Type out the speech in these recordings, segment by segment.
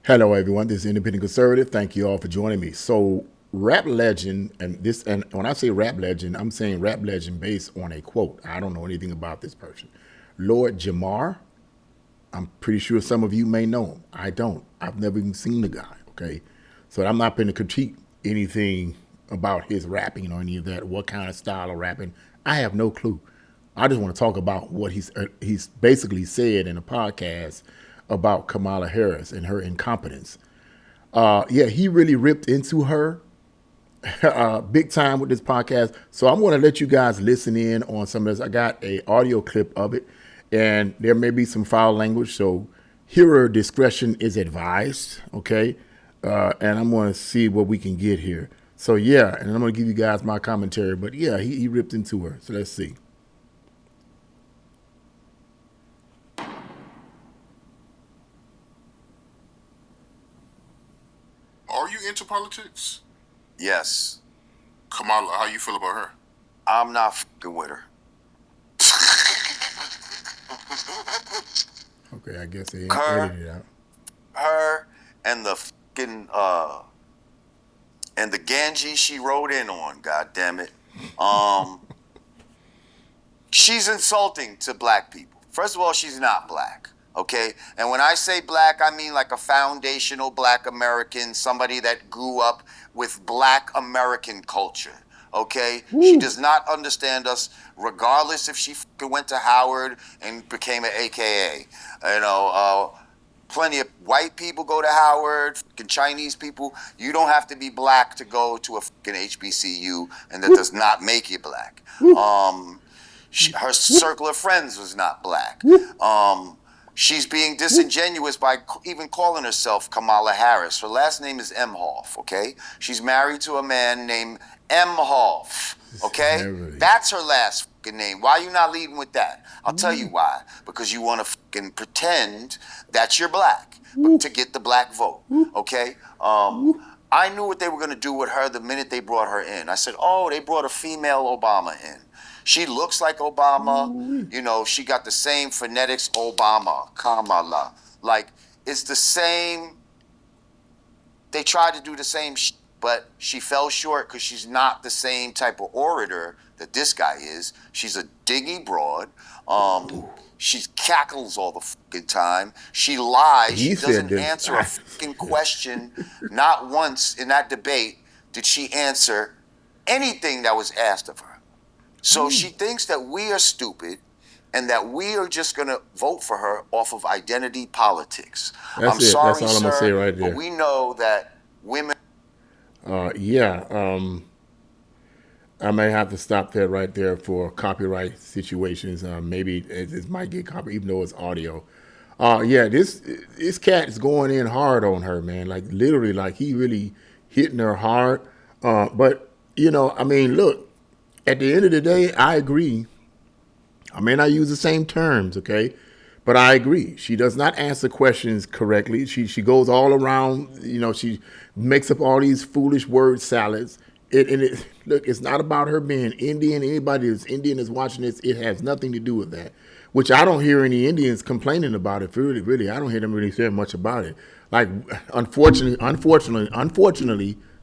Hello, everyone. This is Independent Conservative. Thank you all for joining me. So, rap legend, and when I say rap legend, I'm saying rap legend based on a quote. I don't know anything about this person. Lord Jamar. I'm pretty sure some of you may know him. I don't. I've never even seen the guy. Okay, so I'm not going to critique anything about his rapping or any of that. What kind of style of rapping? I have no clue. I just want to talk about what he's basically said in a podcast about Kamala Harris and her incompetence. Yeah, he really ripped into her big time with this podcast. So I'm going to let you guys listen in on some of this. I got a audio clip of it, and there may be some foul language. So hearer discretion is advised. Okay, and I'm going to see what we can get here. So yeah, and I'm going to give you guys my commentary. But yeah, he ripped into her. So let's see. Are you into politics? Yes. Kamala, how you feel about her? I'm not fucking with her. Okay, I guess they Her, edited it out. her, and the fucking and the Ganji she wrote in on. God damn it. She's insulting to black people. First of all, she's not black. Okay, and when I say black, I mean like a foundational black American, somebody that grew up with black American culture. Okay, she does not understand us, regardless if she fucking went to Howard and became an AKA. You know, plenty of white people go to Howard, fucking Chinese people. You don't have to be black to go to a fucking HBCU, and that does not make you black. Her circle of friends was not black. She's being disingenuous by even calling herself Kamala Harris. Her last name is Emhoff, okay? She's married to a man named Emhoff, okay? Heavily. That's her last fucking name. Why are you not leading with that? I'll tell you why. Because you want to fucking pretend that you're black to get the black vote, okay? I knew what they were going to do with her the minute they brought her in. I said, oh, they brought a female Obama in. She looks like Obama. You know, she got the same phonetics Obama, Kamala. Like, it's the same. They tried to do the same but she fell short because she's not the same type of orator that this guy is. She's a diggy broad. She cackles all the fucking time. She lies. He She said doesn't this. answer a fucking question. Not once in that debate did she answer anything that was asked of her. So she thinks that we are stupid and that we are just going to vote for her off of identity politics. That's I'm it. That's sorry, all I'm gonna say sir, right but there. we know that women. Yeah. I may have to stop that right there for copyright situations. Maybe it might get copy, even though it's audio. Yeah, this cat is going in hard on her, man. Like literally, like he really hitting her hard. But I mean, look. At the end of the day, I agree. I may not use the same terms, okay, but I agree. She does not answer questions correctly. She goes all around. She makes up all these foolish word salads. Look, it's not about her being Indian. Anybody that's Indian is watching this. It has nothing to do with that. Which I don't hear any Indians complaining about it. Really, I don't hear them really saying much about it. Like, unfortunately,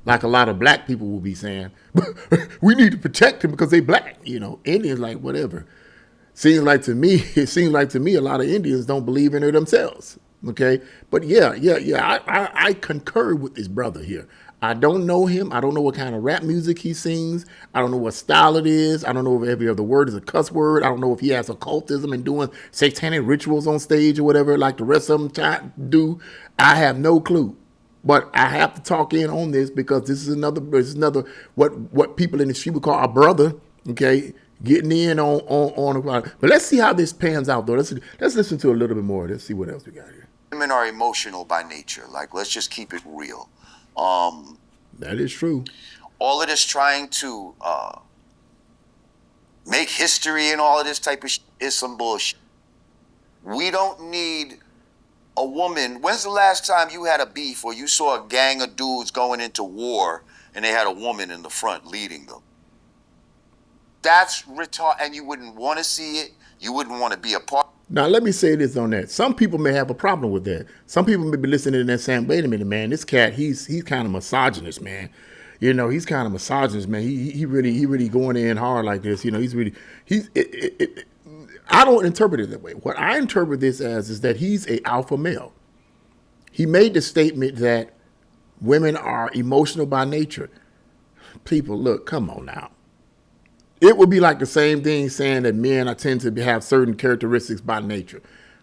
like a lot of black people will be saying, we need to protect them because they black. Indians like whatever. It seems like to me, a lot of Indians don't believe in it themselves. Okay, but yeah. I concur with this brother here. I don't know him. I don't know what kind of rap music he sings. I don't know what style it is. I don't know if every other word is a cuss word. I don't know if he has occultism and doing satanic rituals on stage or whatever, like the rest of them do. I have no clue. But I have to talk in on this because this is another what people in the street would call a brother. Okay, getting in on. But let's see how this pans out though. Let's listen to a little bit more. Let's see what else we got here. Women are emotional by nature. Like, let's just keep it real. That is true. All of this trying to make history and all of this type of is some bullshit. We don't need a woman. When's the last time you had a beef or you saw a gang of dudes going into war and they had a woman in the front leading them? That's retarded, and you wouldn't want to see it. You wouldn't want to be a part. Now, let me say this on that. Some people may have a problem with that. Some people may be listening to that saying, wait a minute, man, this cat, he's kind of misogynist, man. You know, he's kind of misogynist, man. He really going in hard like this. You know, I don't interpret it that way. What I interpret this as is that he's a alpha male. He made the statement that women are emotional by nature. People, look, come on now. It would be like the same thing saying that men tend to have certain characteristics by nature.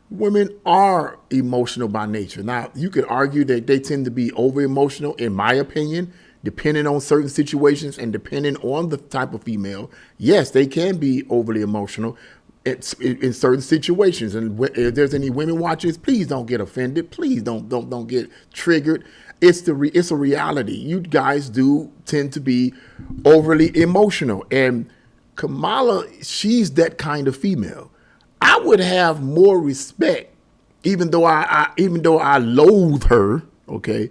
Women are emotional by nature. Now, you could argue that they tend to be over emotional, in my opinion, depending on certain situations and depending on the type of female. Yes, they can be overly emotional in certain situations. And if there's any women watchers, please don't get offended. Please don't get triggered. It's a reality. You guys do tend to be overly emotional, and Kamala, she's that kind of female. I would have more respect, even though I loathe her. Okay,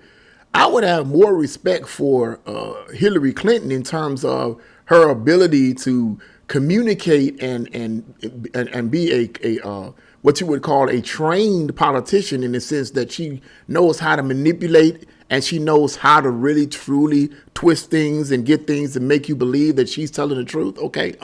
I would have more respect for Hillary Clinton in terms of her ability to communicate and be a what you would call a trained politician, in the sense that she knows how to manipulate and she knows how to really truly twist things and get things to make you believe that she's telling the truth. Okay.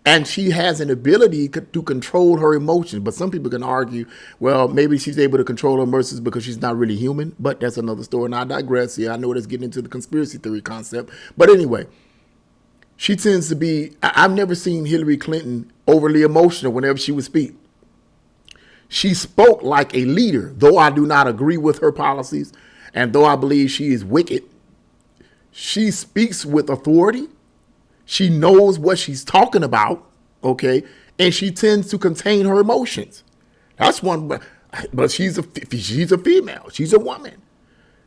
And she has an ability to control her emotions. But some people can argue, well, maybe she's able to control her emotions because she's not really human. But that's another story. And I digress here. I know that's getting into the conspiracy theory concept. But anyway, she tends to be, I've never seen Hillary Clinton overly emotional whenever she would speak. She spoke like a leader, though I do not agree with her policies. And though I believe she is wicked, she speaks with authority. She knows what she's talking about, okay? And she tends to contain her emotions. That's one, but she's a female. She's a woman.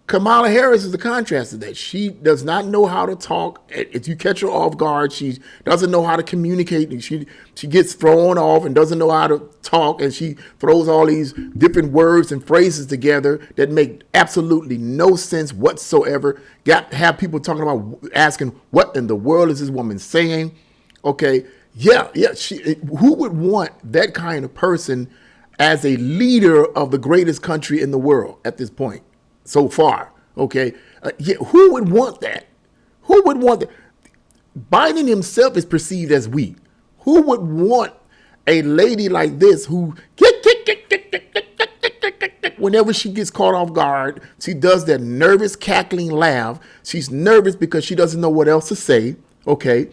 Kamala Harris is the contrast to that. She does not know how to talk. If you catch her off guard, she doesn't know how to communicate. And she gets thrown off and doesn't know how to talk. And she throws all these different words and phrases together that make absolutely no sense whatsoever. Have people talking about, asking, what in the world is this woman saying? Okay, yeah. Who would want that kind of person as a leader of the greatest country in the world at this point? So far, okay? Who would want that? Who would want that? Biden himself is perceived as weak. Who would want a lady like this who, whenever she gets caught off guard, she does that nervous cackling laugh. She's nervous because she doesn't know what else to say, okay?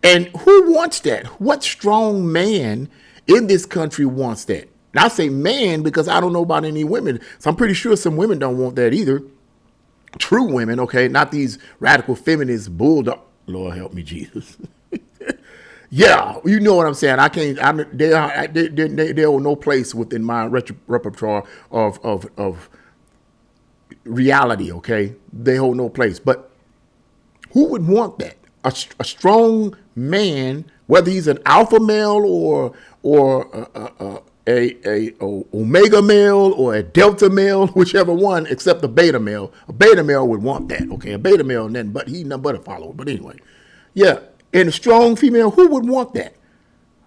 And who wants that? What strong man in this country wants that? And I say man because I don't know about any women. So I'm pretty sure some women don't want that either. True women, okay? Not these radical feminist bulldog. Lord help me, Jesus. Yeah, you know what I'm saying. They hold no place within my repertoire of reality, okay? They hold no place. But who would want that? A strong man, whether he's an alpha male or a omega male or a delta male, whichever one, except the beta male. A beta male would want that, okay? A beta male, he's nothing but a follower. But anyway, yeah. And a strong female, who would want that?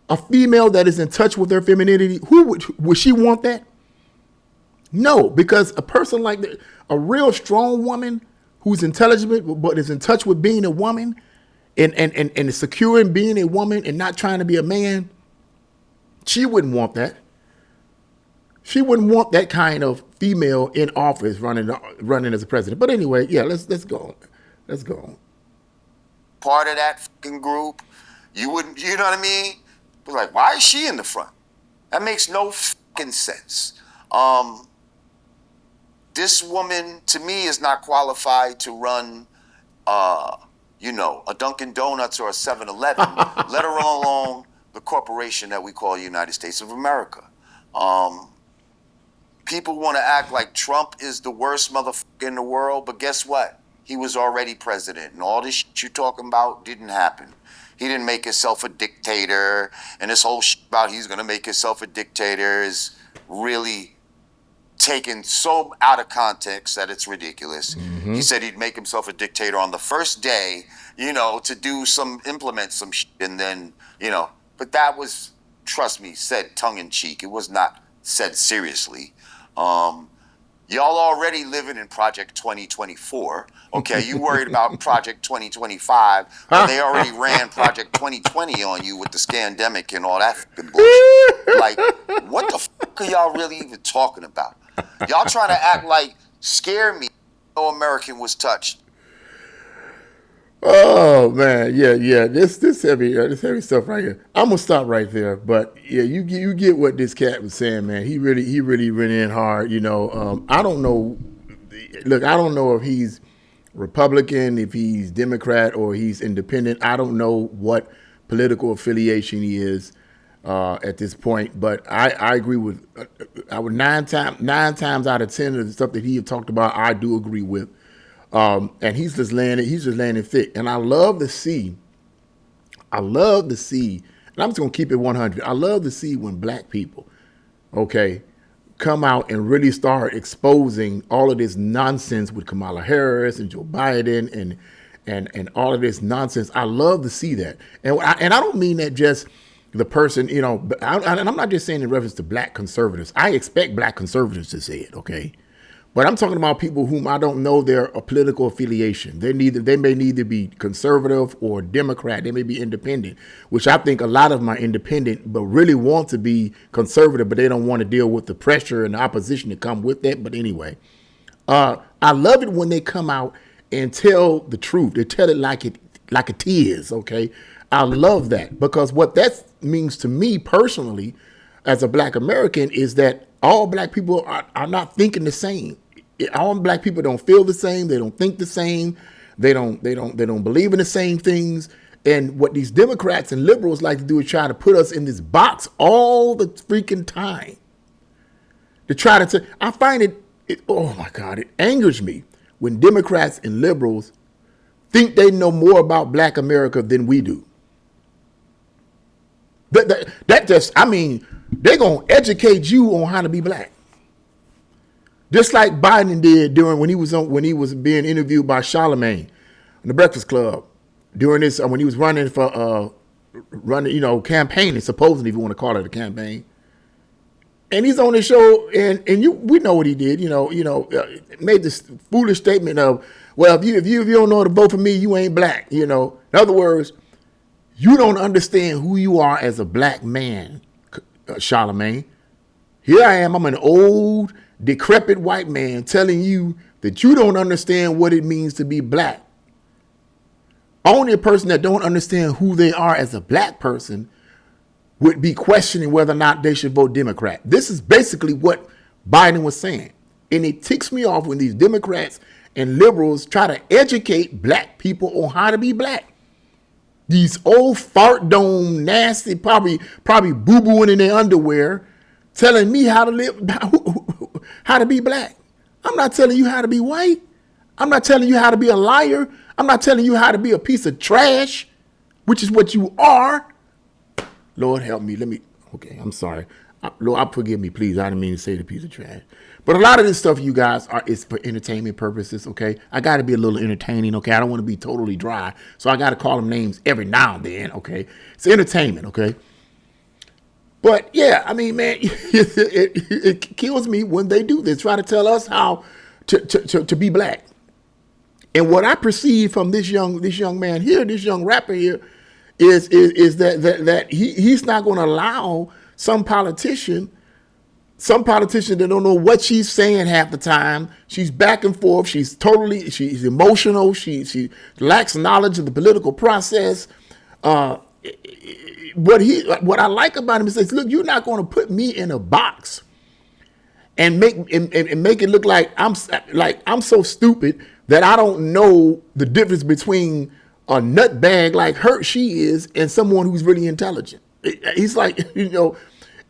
A female that is in touch with her femininity, would she want that? No, because a person like that, a real strong woman who's intelligent but is in touch with being a woman and is secure in being a woman and not trying to be a man, she wouldn't want that. She wouldn't want that kind of female in office running as a president. But anyway, yeah, let's go. Let's go. Part of that fucking group, you wouldn't, you know what I mean? Be like, why is she in the front? That makes no fucking sense. This woman, to me, is not qualified to run, a Dunkin' Donuts or a 7-Eleven, let alone the corporation that we call United States of America. People want to act like Trump is the worst motherfucker in the world, but guess what? He was already president, and all this shit you're talking about didn't happen. He didn't make himself a dictator, and this whole shit about he's going to make himself a dictator is really taken so out of context that it's ridiculous. Mm-hmm. He said he'd make himself a dictator on the first day, to implement some shit, and then, but that was trust me, said tongue in cheek. It was not said seriously. Y'all already living in Project 2024. Okay, you worried about Project 2025, but they already ran Project 2020 on you with the scandemic and all that fucking bullshit. Like, what the fuck are y'all really even talking about? Y'all trying to act like scare me. No American was touched. Oh man, yeah. This heavy stuff right here. I'm gonna stop right there. But yeah, you get what this cat was saying, man. He really went in hard. I don't know. Look, I don't know if he's Republican, if he's Democrat, or he's independent. I don't know what political affiliation he is at this point. But I agree with. I would nine times out of 10 of the stuff that he had talked about, I do agree with. And he's just landing thick. And I love to see, and I'm just going to keep it 100. I love to see when black people, come out and really start exposing all of this nonsense with Kamala Harris and Joe Biden and all of this nonsense. I love to see that. And I don't mean that just the person, and I'm not just saying in reference to black conservatives. I expect black conservatives to say it, okay? But I'm talking about people whom I don't know their political affiliation. They may neither be conservative or Democrat. They may be independent, which I think a lot of them are independent, but really want to be conservative, but they don't want to deal with the pressure and the opposition that come with that. But anyway, I love it when they come out and tell the truth. They tell it like it is. Okay, I love that, because what that means to me personally, as a black American, is that all black people are not thinking the same. All black people don't feel the same. They don't think the same. They don't believe in the same things. And what these Democrats and liberals like to do is try to put us in this box all the freaking time. To try to, I find it, oh my God, it angers me when Democrats and liberals think they know more about black America than we do. That just, I mean, they're going to educate you on how to be black. Just like Biden did when he was being interviewed by Charlemagne in the Breakfast Club during this, when he was running for campaigning, supposedly, if you want to call it a campaign. And he's on the show, and we know what he did. Made this foolish statement of, well, if you don't know to vote for me, you ain't black. In other words, you don't understand who you are as a black man, Charlemagne. Here I am. I'm an old, decrepit white man telling you that you don't understand what it means to be black. Only a person that don't understand who they are as a black person would be questioning whether or not they should vote Democrat. This is basically what Biden was saying. And it ticks me off when these Democrats and liberals try to educate black people on how to be black. These old fart dome, nasty, probably boo-booing in their underwear, telling me how to live, how to be black. I'm not telling you how to be white. I'm not telling you how to be a liar. I'm not telling you how to be a piece of trash, which is what you are. Lord help me. Okay, I'm sorry. Lord, forgive me, please. I didn't mean to say the piece of trash. But a lot of this stuff, you guys, is for entertainment purposes, okay? I got to be a little entertaining, okay? I don't want to be totally dry. So I got to call them names every now and then, okay? It's entertainment, okay? But yeah, I mean, man, it kills me when they do this, try to tell us how to be black. And what I perceive from this young man here, this young rapper here, is that he's not going to allow some politician that don't know what she's saying half the time. She's back and forth. She's emotional. She lacks knowledge of the political process. What I like about him is, look, you're not going to put me in a box and make it look like I'm so stupid that I don't know the difference between a nutbag like she is and someone who's really intelligent. He's like,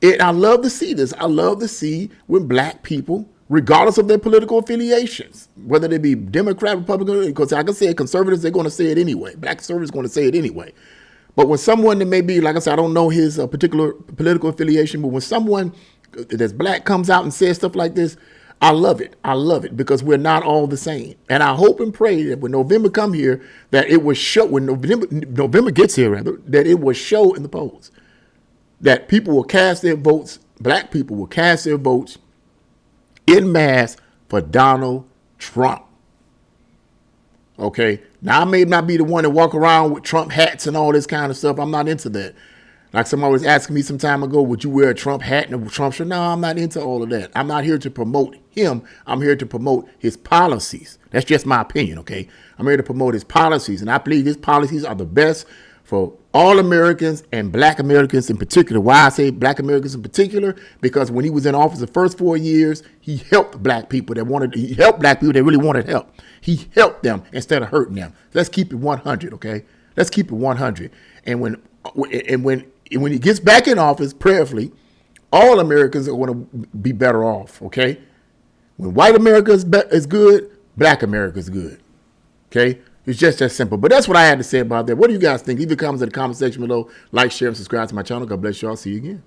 I love to see this. I love to see when black people, regardless of their political affiliations, whether they be Democrat, Republican, because like I said, conservatives, they're going to say it anyway. Black conservatives are going to say it anyway. But when someone that may be, like I said, I don't know his particular political affiliation, but when someone that's black comes out and says stuff like this, I love it. I love it, because we're not all the same. And I hope and pray that when November come here, that it will show, when November gets here, rather, that it will show in the polls. that people will cast their votes, black people will cast their votes en masse for Donald Trump. Okay, now I may not be the one to walk around with Trump hats and all this kind of stuff. I'm not into that. Like somebody was asking me some time ago, would you wear a Trump hat and a Trump shirt? No, I'm not into all of that. I'm not here to promote him. I'm here to promote his policies. That's just my opinion, okay? I'm here to promote his policies, and I believe his policies are the best for all Americans and black Americans in particular. Why I say black Americans in particular? Because when he was in office the first 4 years, he helped black people he helped black people that really wanted help. He helped them instead of hurting them. Let's keep it 100, okay? Let's keep it 100. And when he gets back in office, prayerfully, all Americans are going to be better off, okay? When white America is good, black America is good, okay? It's just that simple. But that's what I had to say about that. What do you guys think? Leave your comments in the comment section below. Like, share, and subscribe to my channel. God bless you all. See you again.